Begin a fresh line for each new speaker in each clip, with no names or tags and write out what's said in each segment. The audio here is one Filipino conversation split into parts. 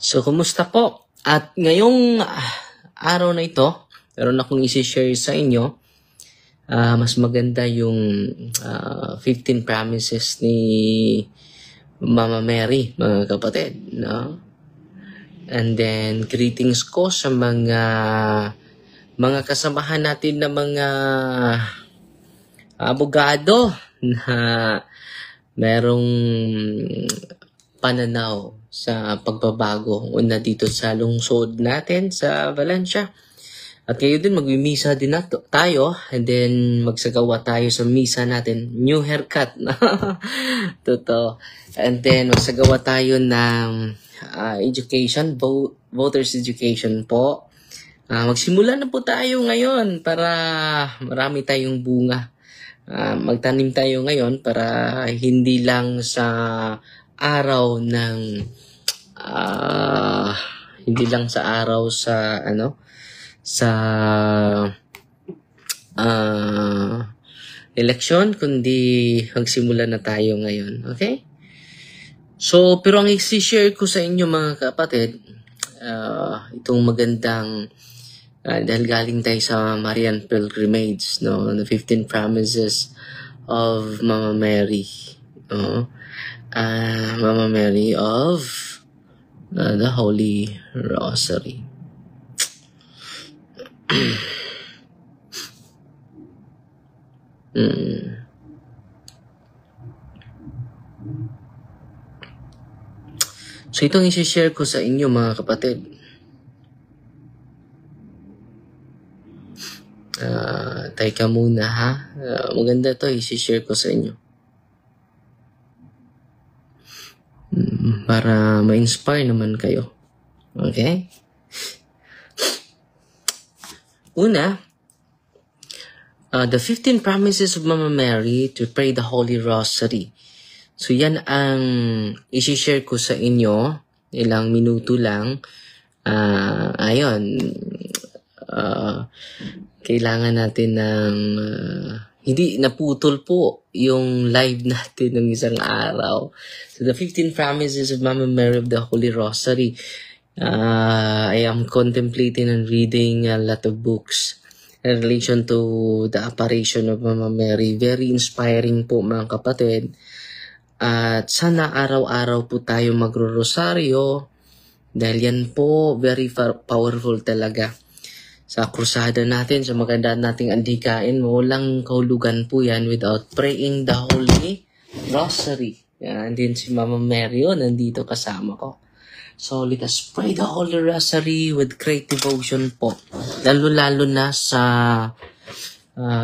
So, kumusta po? At ngayong araw na ito, meron akong isi-share sa inyo. Mas maganda yung 15 promises ni Mama Mary, mga kapatid. No? And then, greetings ko sa mga kasamahan natin na mga abogado na merong pananaw sa pagbabago una dito sa lungsod natin sa Valencia. At ngayon din magmimisa din tayo and then magsagawa tayo sa misa natin. New haircut. Totoo. And then magsagawa tayo ng education, voters education po. Magsimula na po tayo ngayon para marami tayong bunga. Magtanim tayo ngayon para hindi lang sa araw ng hindi lang sa araw sa election, kundi magsimula na tayo ngayon. Okay? So, pero ang i-share ko sa inyo mga kapatid, itong magandang dahil galing tayo sa Marian Pilgrimage, no, the 15 promises of Mama Mary, no? Mama Mary of the Holy Rosary. So itong i-share ko sa inyo mga kapatid. Teka muna ha. Maganda to i-share ko sa inyo. Para ma-inspire naman kayo. Okay? Una, the 15 promises of Mama Mary to pray the Holy Rosary. So yan ang i-share ko sa inyo. Ilang minuto lang. Kailangan natin ng hindi naputol po yung live natin ng isang araw. So the 15 promises of Mama Mary of the Holy Rosary. I am contemplating and reading a lot of books in relation to the apparition of Mama Mary. Very inspiring po mga kapatid. At sana araw-araw po tayo magro-rosaryo dahil yan po very powerful talaga. Sa krusada natin, sa maganda nating andikain, walang kahulugan po yan without praying the Holy Rosary. Yan din si Mama Mary, nandito kasama ko. So, let us pray the Holy Rosary with great devotion po. Lalo-lalo na sa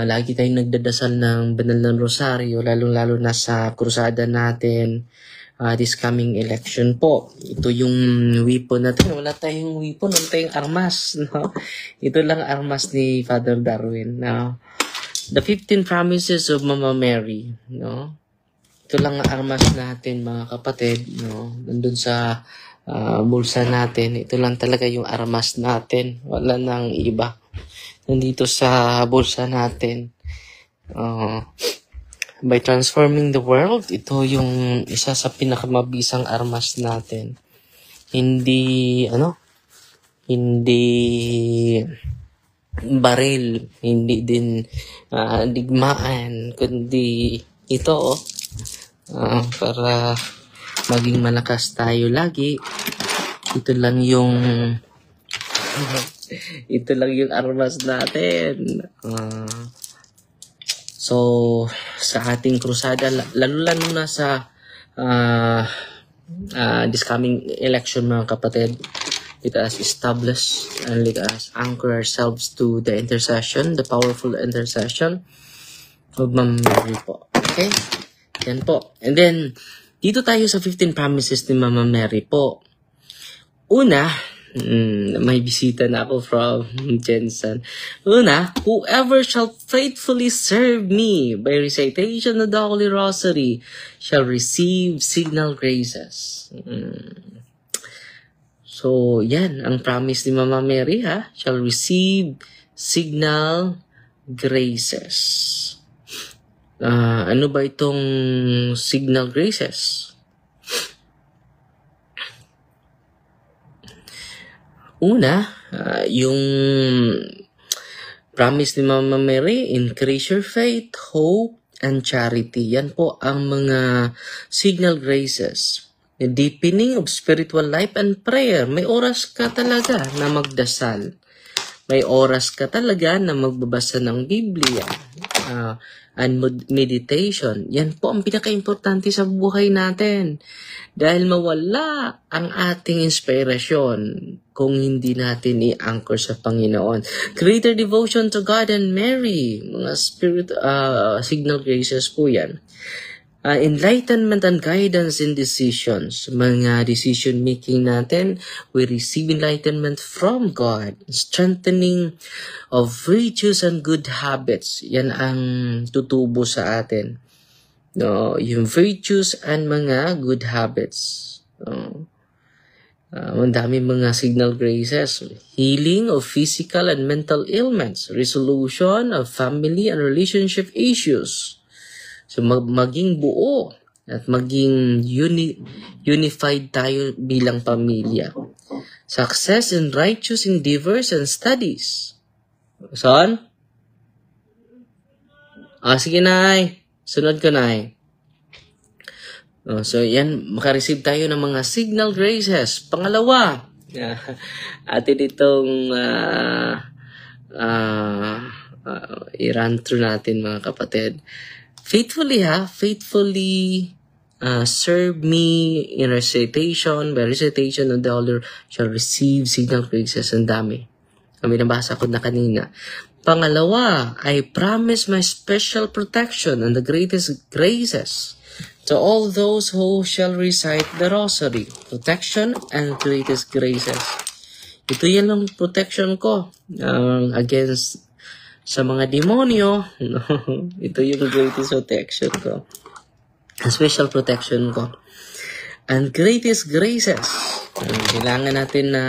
lagi tayong nagdadasal ng banal ng Rosaryo, lalo-lalo na sa krusada natin this coming election po. Ito yung weapon natin. Wala tayong weapon, wala tayong armas. No? Ito lang armas ni Father Darwin. No? The 15 promises of Mama Mary. No? Ito lang ang armas natin mga kapatid. No? Nandun sa bulsa natin. Ito lang talaga yung armas natin. Wala nang iba. Nandito sa bulsa natin. By transforming the world, ito yung isa sa pinakamabisang armas natin. Hindi baril, hindi din digmaan, kundi ito para maging malakas tayo lagi. Ito lang yung armas natin. So, sa ating krusada, lalo na sa this coming election mga kapatid, let us establish and let us anchor ourselves to the intercession, the powerful intercession of Mama Mary po. Okay? Yan po. And then, dito tayo sa 15 promises ni Mama Mary po. Una, may bisita na ako from Jensen. Una, whoever shall faithfully serve me by recitation of the Holy Rosary shall receive signal graces. So, yan, ang promise ni Mama Mary shall receive signal graces. Ano ba itong signal graces? Una, yung promise ni Mama Mary, increase your faith, hope, and charity. Yan po ang mga signal graces. The deepening of spiritual life and prayer. May oras ka talaga na magdasal. May oras ka talaga na magbabasa ng Biblia. And meditation. Yan po ang pinaka-importante sa buhay natin. Dahil mawala ang ating inspirasyon kung hindi natin i-anchor sa Panginoon. Greater devotion to God and Mary. Mga signal graces po yan. Enlightenment and guidance in decisions. Mga decision making natin, we receive enlightenment from God. Strengthening of virtues and good habits. Yan ang tutubo sa atin. No, yung virtues and mga good habits. Ang dami mga signal graces. Healing of physical and mental ailments. Resolution of family and relationship issues. So maging buo at maging unified tayo bilang pamilya. Success in righteous endeavors and studies. Son? Sige, Nay. Sunod ko, Nay. So yan, makareceive tayo ng mga signal graces. Pangalawa, atin itong i-run through natin, mga kapatid. Faithfully serve me in recitation. By recitation of the elder shall receive signal graces. Ang dami. Kami nabasa ko na kanina. Pangalawa, I promise my special protection and the greatest graces to all those who shall recite the rosary. Protection and greatest graces. Ito yan ang protection ko against sa mga demonyo. Ito yung greatest protection ko. Special protection ko. And greatest graces. Kailangan natin na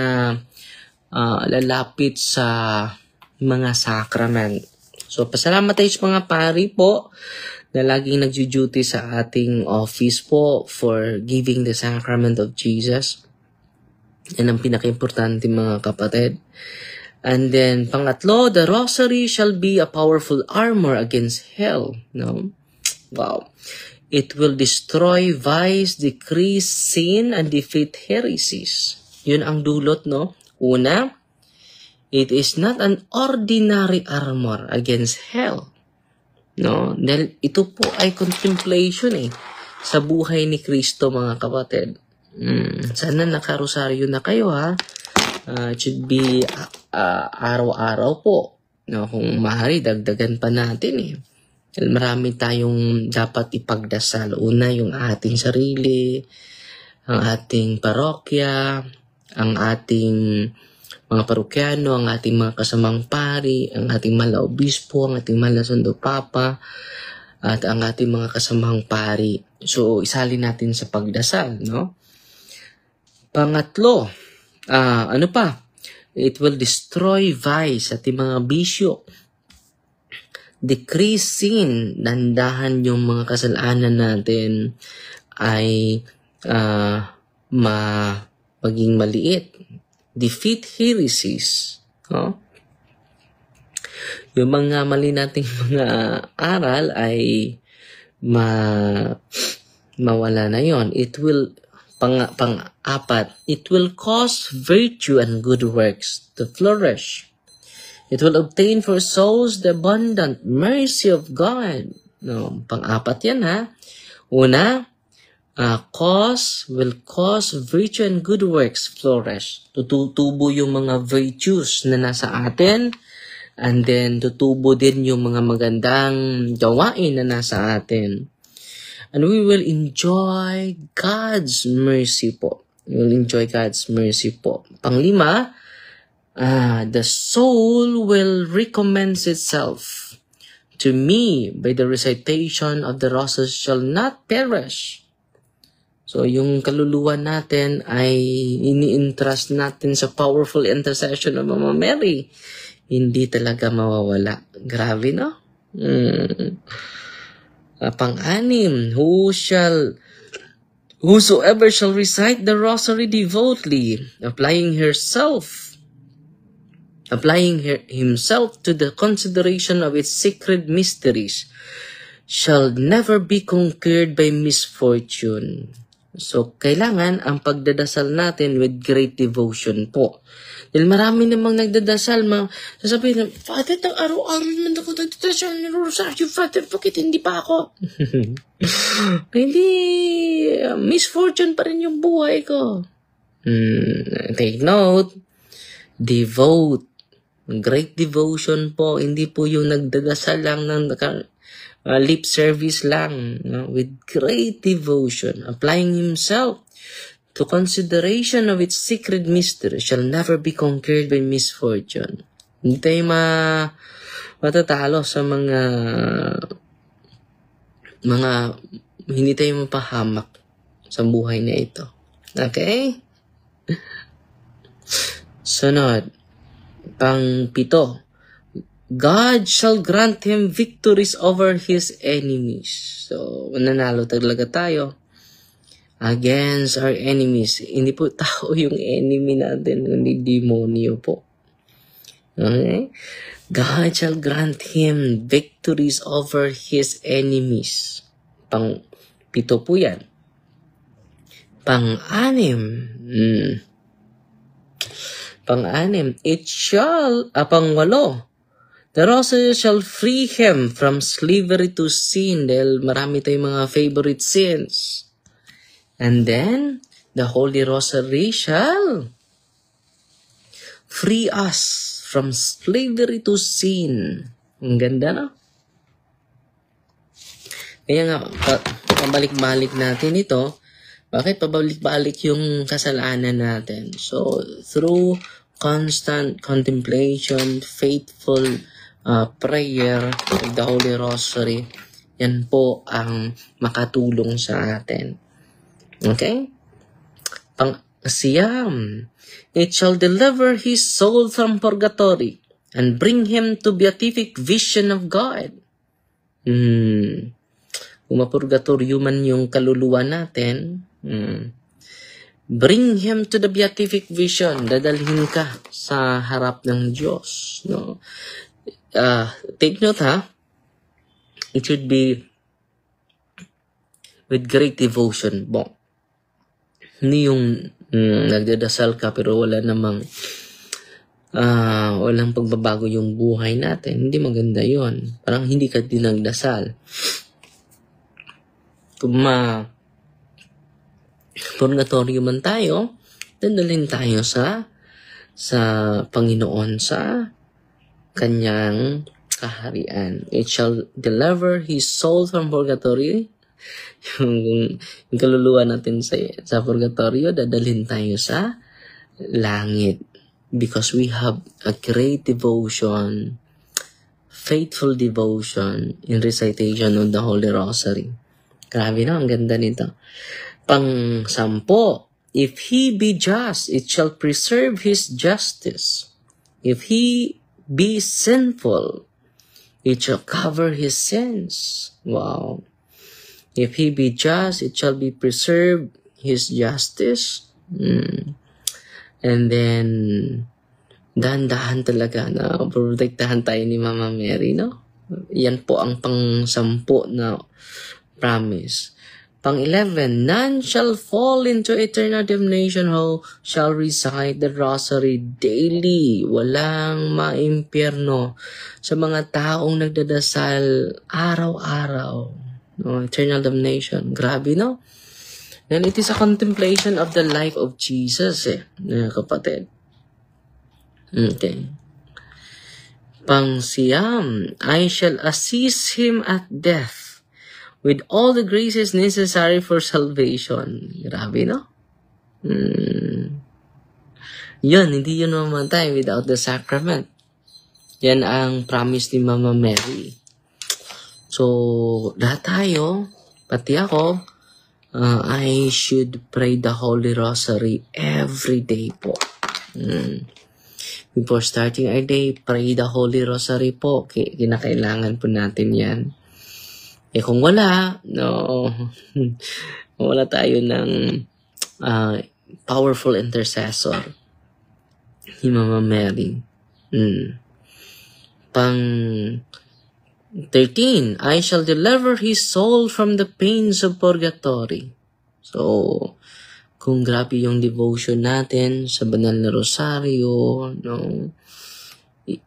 lalapit sa mga sacrament. So, pasalamat tayo sa mga pari po na laging nagjo-duty sa ating office po for giving the sacrament of Jesus. Yan ang pinaka-importante, mga kapatid. And then, pangatlo, the rosary shall be a powerful armor against hell. No? Wow. It will destroy vice, decrease sin, and defeat heresies. Yun ang dulot, no? Una, it is not an ordinary armor against hell. No? Dahil ito po ay contemplation sa buhay ni Kristo, mga kapatid. Sana nakarosaryo na kayo, ha? It should be araw-araw po. No, kung maaari, dagdagan pa natin Marami tayong dapat ipagdasal. Una, yung ating sarili, ang ating parokya, ang ating mga parokyano, ang ating mga kasamang pari, ang ating mahal na obispo, ang ating mahal na sundo papa, at ang ating mga kasamang pari. So, isalin natin sa pagdasal, no? Pangatlo, ano pa? It will destroy vice at yung mga bisyo. Decrease sin, dandahan yung mga kasalanan natin ay maging maliit. Defeat heresies. No? Yung mga mali nating mga aral ay mawala na yon. It will pang-apat, it will cause virtue and good works to flourish. It will obtain for souls the abundant mercy of God. No, pang-apat yan, ha. Una, will cause virtue and good works flourish. Tutubo yung mga virtues na nasa atin, and then tutubo din yung mga magandang gawain na nasa atin. And we will enjoy God's mercy po. We will enjoy God's mercy po. Panglima, the soul will recommence itself to me by the recitation of the rosary shall not perish. So, yung kaluluwa natin ay ini-entrust natin sa powerful intercession of Mama Mary. Hindi talaga mawawala. Grabe, no? Pang-anim, whosoever shall recite the rosary devoutly, applying herself applying himself to the consideration of its sacred mysteries, shall never be conquered by misfortune. So, kailangan ang pagdadasal natin with great devotion po. Dahil marami namang nagdadasal, sasabihin na, Father, araw-araw naman ako nagdadasal ng rosaryo, Father, bakit hindi pa ako? Hindi, misfortune pa rin yung buhay ko. Take note, devote. Great devotion po, hindi po yung nagdadasal lang ng lip service lang, no? With great devotion, applying himself to consideration of its secret mystery, shall never be conquered by misfortune. Hindi tayo matatalo sa mga hindi tayo mapahamak sa buhay na ito. Okay? Sunod, pang-7, God shall grant him victories over his enemies. So, mananalo talaga tayo against our enemies. Hindi po tao yung enemy natin, hindi demonyo po. Okay? God shall grant him victories over his enemies. Pang-7 po yan. Pang-6, pang-8, the rosary shall free him from slavery to sin. Dahil marami tayong mga favorite sins. And then, the Holy Rosary shall free us from slavery to sin. Ang ganda, no? Kaya nga, pabalik-balik natin ito. Bakit pabalik-balik yung kasalanan natin? So, through constant contemplation, faithful prayer of the Holy Rosary, yan po ang makatulong sa atin. Okay? Pang-siyam, it shall deliver his soul from purgatory and bring him to beatific vision of God. Kung mapurgatorio man yung kaluluwa natin, bring him to the beatific vision. Dadalhin ka sa harap ng Diyos. No? Take note, ha? It should be with great devotion. Bon. Hindi yung nagdadasal ka pero wala namang walang pagbabago yung buhay natin. Hindi maganda yon. Parang hindi ka din nagdasal. Kung purgatorio man tayo, dadalhin tayo sa Panginoon, sa kanyang kaharian. It shall deliver his soul from purgatory. yung kaluluwa natin sa purgatorio, dadalhin tayo sa langit. Because we have a great devotion, faithful devotion in recitation of the Holy Rosary. Grabe, no? Ang ganda nito. Pang-10, if he be just, it shall preserve his justice. If he be sinful, it shall cover his sins. Wow. If he be just, it shall be preserved his justice. And then, dahan-dahan talaga na protektahan tayo ni Mama Mary, no? Yan po ang pang-10 na promise. Pang-11, none shall fall into eternal damnation who shall recite the rosary daily. Walang maimpyerno sa mga taong nagdadasal araw-araw. No, eternal damnation. Grabe, no? And it is a contemplation of the life of Jesus, kapatid. Okay. Pang-siyam, I shall assist him at death with all the graces necessary for salvation. Grabe, no? Yun, hindi yun mamatay without the sacrament. Yan ang promise ni Mama Mary. So, lahat tayo, pati ako, I should pray the Holy Rosary every day po. Before starting our day, pray the Holy Rosary po. Kinakailangan po natin yan. Kung wala, wala tayo ng powerful intercessor ni Mama Mary. Pang 13, I shall deliver his soul from the pains of purgatory. So, kung grabe yung devotion natin sa banal na rosaryo, no,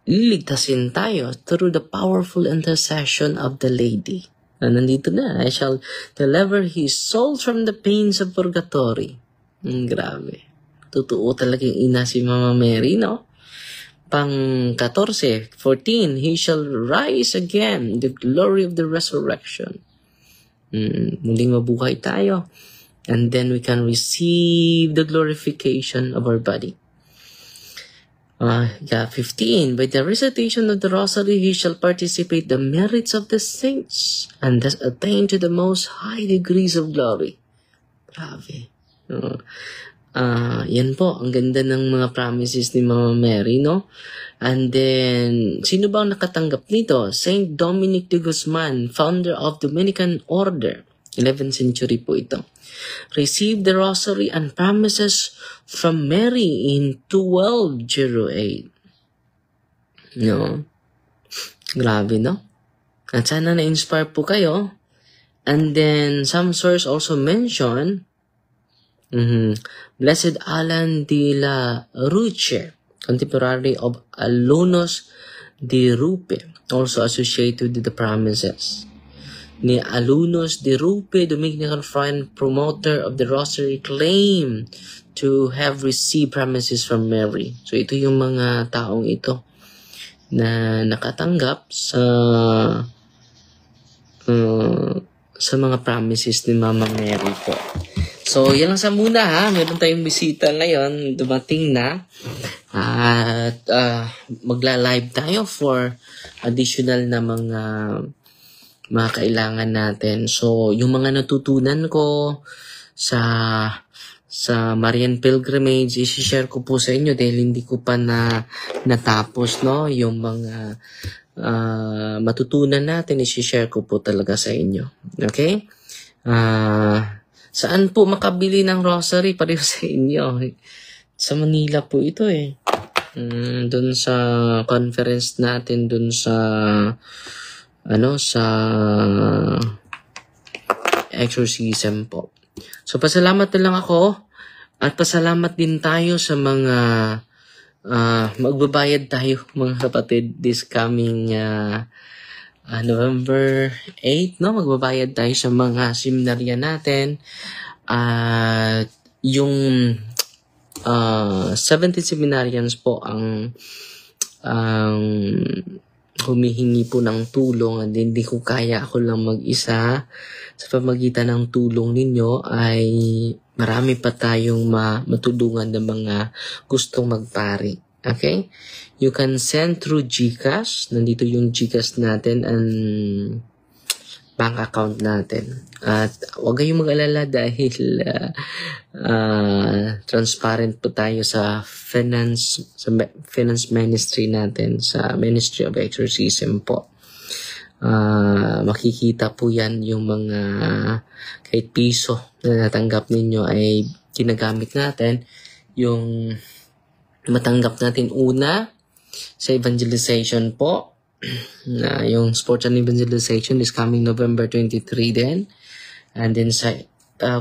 liligtasin tayo through the powerful intercession of the Lady. Nandito na, I shall deliver his soul from the pains of purgatory. Grabe. Totoo talaga yung ina si Mama Mary, no? Pang 14, he shall rise again, the glory of the resurrection. Muling mabuhay tayo. And then we can receive the glorification of our body. 15, by the recitation of the rosary, he shall participate the merits of the saints and thus attain to the most high degrees of glory. Grabe. Yan po, ang ganda ng mga promises ni Mama Mary, no? And then, sino ba ang nakatanggap nito? Saint Dominic de Guzman, founder of Dominican Order. 11th century po ito. Received the rosary and promises from Mary in 1208. No? Grabe, no? At sana na-inspire po kayo. And then, some source also mention Blessed Alan de la Ruche, contemporary of Alunos de Rupe, also associated with the promises. Ni Alunos de Rupe, Dominican friend, promoter of the Rosary, claim to have received promises from Mary. So ito yung mga taong ito na nakatanggap sa mga promises ni Mama Mary po. So, yan lang sa muna ha. Meron tayong bisita ngayon. Dumating na. At magla-live tayo for additional na mga kailangan natin. So, yung mga natutunan ko sa Marian Pilgrimage, i-share ko po sa inyo dahil hindi ko pa natapos, no? Yung mga matutunan natin, i-share ko po talaga sa inyo. Okay? Saan po makabili ng rosary? Pareho sa inyo. Sa Manila po ito eh. Doon sa conference natin, doon sa exorcism po. So, pasalamat na lang ako at pasalamat din tayo sa mga magbabayad tayo mga kapatid this coming November 8, no? Magbabayad tayo sa mga seminarya natin. At yung 70 seminarians po ang humihingi po ng tulong. At hindi ko kaya ako lang mag-isa. Sa pamagitan ng tulong ninyo ay marami pa tayong matulungan ng mga gustong magpari. Okay? You can send through GCash. Nandito yung GCash natin and bank account natin. At huwag kayong mag-alala dahil transparent po tayo sa finance ministry natin, sa Ministry of Exorcism po. Makikita po yan yung mga kahit piso na natanggap ninyo ay ginagamit natin. Yung matanggap natin una sa evangelization po. Yung sports and evangelization is coming November 23 din. And then sa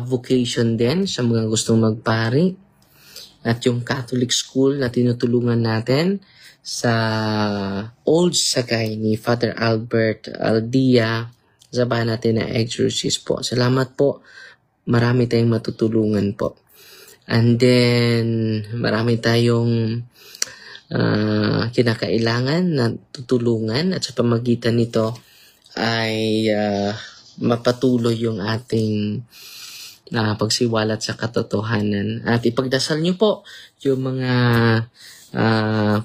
vocation din sa mga gustong magpari. At yung Catholic school na tinutulungan natin sa Old Sagay ni Father Albert Aldia. Sabahan natin na exorcist po. Salamat po. Marami tayong matutulungan po. And then, marami tayong kinakailangan na tutulungan at sa pamagitan nito ay mapatuloy yung ating pagsiwalat sa katotohanan. At ipagdasal nyo po yung mga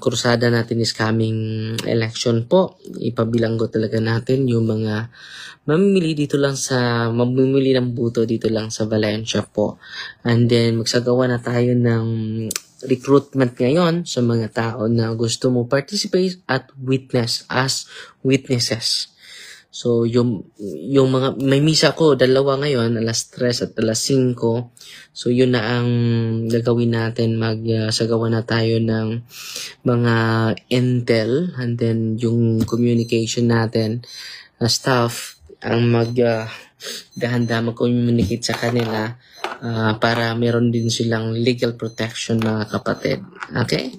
krusada natin is coming election po. Ipabilanggo talaga natin yung mga mamimili ng buto dito lang sa Valencia po. And then magsagawa na tayo ng recruitment ngayon sa mga tao na gusto mo participate at witness as witnesses. So, yung mga, may misa ko, 2 ngayon, alas 3 at alas 5. So, yun na ang gagawin natin. Sagawa na tayo ng mga intel, and then yung communication natin, staff, ang dahan-dahan mag-communicate sa kanila para meron din silang legal protection, mga kapatid. Okay?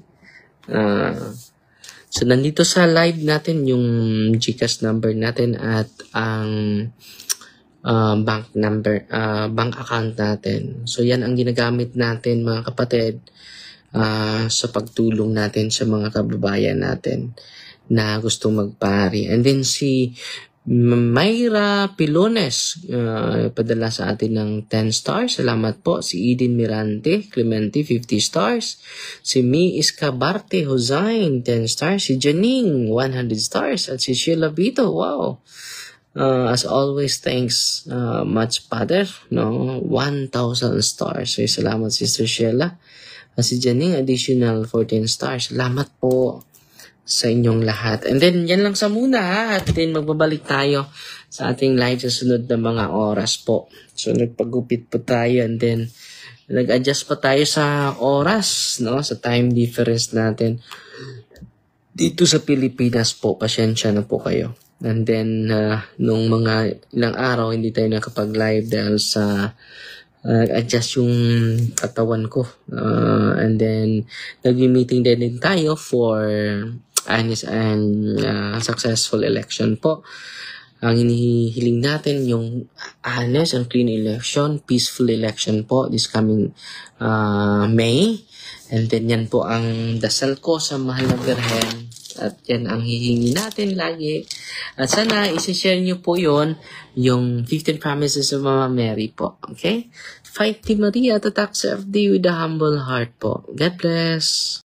So, nandito sa live natin yung GCash number natin at ang bank account natin. So, yan ang ginagamit natin, mga kapatid, sa pagtulong natin sa mga kababayan natin na gusto magpari. And then si Mayra Pilones, padala sa atin ng 10 stars. Salamat po. Si Eden Mirante Clemente, 50 stars. Si Mi Escabarte Hosain, 10 stars. Si Janing, 100 stars. At si Sheila Vito, wow. As always, thanks much, Father. 1,000 stars. So, salamat, Sister Sheila. Si Janing, additional 14 stars. Salamat po sa inyong lahat. And then, yan lang sa muna, ha? At then, magbabalik tayo sa ating live sa sunod na mga oras po. So, nagpagupit po tayo, and then, nag-adjust pa tayo sa oras, no? Sa time difference natin. Dito sa Pilipinas po, pasyensya na po kayo. And then, nung mga ilang araw, hindi tayo nakapag-live dahil sa adjust yung katawan ko. And then, nag-meeting din tayo for honest and successful election po. Ang hinihiling natin yung honest and clean election, peaceful election po this coming May. And then yan po ang dasal ko sa mahal na Birhen. At yan ang hihingi natin lagi. At sana isi-share nyo po yon yung 15 promises of Mama Mary po. Okay? Fight Team Maria to tax FD with a humble heart po. God bless.